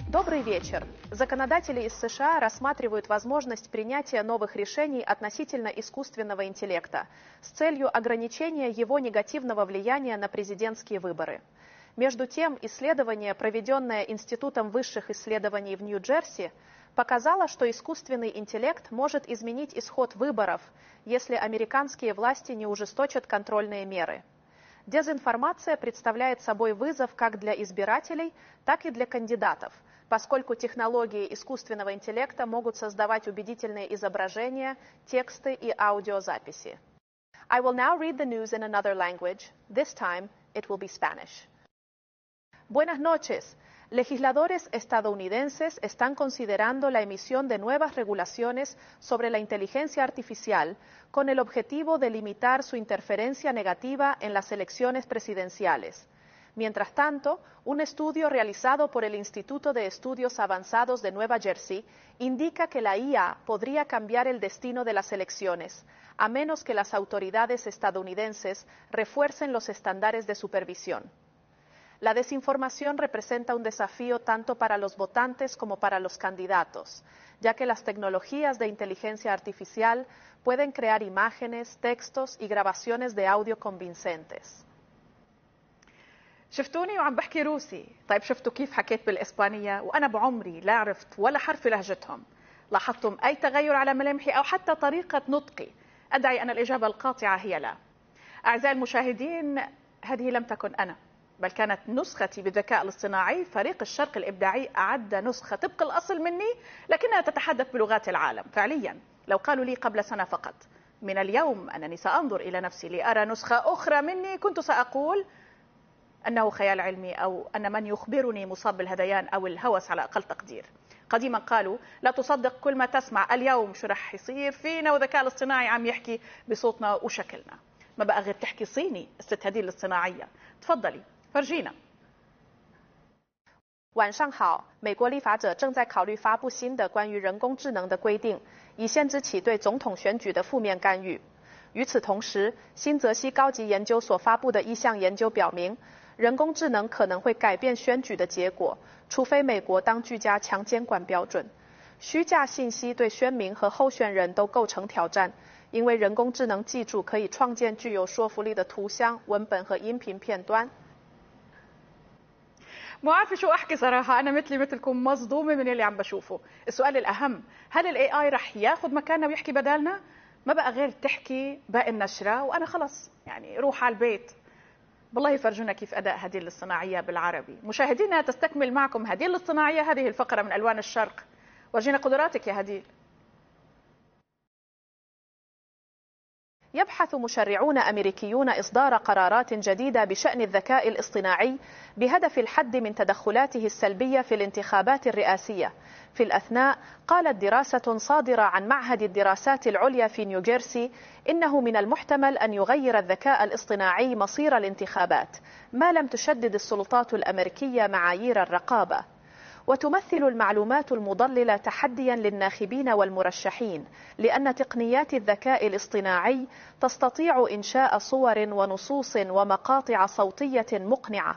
Добрый вечер. Законодатели из США рассматривают возможность принятия новых решений относительно искусственного интеллекта с целью ограничения его негативного влияния на президентские выборы. Между тем, исследование, проведенное Институтом высших исследований в Нью-Джерси, показало, что искусственный интеллект может изменить исход выборов, если американские власти не ужесточат контрольные меры. Дезинформация представляет собой вызов как для избирателей, так и для кандидатов, поскольку технологии искусственного интеллекта могут создавать убедительные изображения, тексты и аудиозаписи. I will now read the news in another language. This time, it will be Spanish. Buenas noches. Legisladores estadounidenses están considerando la emisión de nuevas regulaciones sobre la inteligencia artificial con el objetivo de limitar su interferencia negativa en las elecciones presidenciales. Mientras tanto, un estudio realizado por el Instituto de Estudios Avanzados de Nueva Jersey indica que la IA podría cambiar el destino de las elecciones, a menos que las autoridades estadounidenses refuercen los estándares de supervisión. La desinformación representa un desafío tanto para los votantes como para los candidatos, ya que las tecnologías de inteligencia artificial pueden crear imágenes, textos y grabaciones de audio convincentes. شفتوني وعم بحكي روسي. طيب شفتوا كيف حكيت بالإسبانية وأنا بعمري لا عرفت ولا حرف في لهجتهم؟ لاحظتم أي تغير على ملامحي أو حتى طريقة نطقي؟ أدعي أن الإجابة القاطعة هي لا. أعزائي المشاهدين، هذه لم تكن أنا، بل كانت نسختي بالذكاء الاصطناعي. فريق الشرق الإبداعي أعد نسخة طبق الأصل مني، لكنها تتحدث بلغات العالم. فعليا لو قالوا لي قبل سنة فقط من اليوم أنني سأنظر إلى نفسي لأرى نسخة أخرى مني، كنت سأقول أنه خيال علمي، أو أن من يخبرني مصاب بالهذيان أو الهوس على أقل تقدير. قديما قالوا لا تصدق كل ما تسمع، اليوم شو رح يصير فينا والذكاء الاصطناعي عم يحكي بصوتنا وشكلنا. ما بقى غير تحكي صيني الست هذه الاصطناعية. تفضلي فرجينا. 晚上好，美国立法者正在考虑发布新的关于人工智能的规定，以限制其对总统选举的负面干预。与此同时，新泽西高级研究所发布的一项研究表明，人工智能可能会改变选举的结果，除非美国当局加强监管标准。虚假信息对选民和候选人都构成挑战，因为人工智能技术可以创建具有说服力的图像、文本和音频片段。مو عارفه شو احكي صراحه، انا مثلكم مصدومه من اللي عم بشوفه. السؤال الاهم، هل الاي اي رح ياخذ مكاننا ويحكي بدالنا؟ ما بقى غير تحكي باقي النشره وانا خلص يعني روح على البيت. بالله يفرجونا كيف اداء هذه الاصطناعيه بالعربي. مشاهدينا، تستكمل معكم هديل الاصطناعيه هذه الفقره من الوان الشرق. ورجينا قدراتك يا هديل. يبحث مشرعون أمريكيون إصدار قرارات جديدة بشأن الذكاء الاصطناعي بهدف الحد من تدخلاته السلبية في الانتخابات الرئاسية. في الأثناء قالت دراسة صادرة عن معهد الدراسات العليا في نيوجيرسي إنه من المحتمل أن يغير الذكاء الاصطناعي مصير الانتخابات ما لم تشدد السلطات الأمريكية معايير الرقابة. وتمثل المعلومات المضللة تحديا للناخبين والمرشحين، لأن تقنيات الذكاء الاصطناعي تستطيع إنشاء صور ونصوص ومقاطع صوتية مقنعة.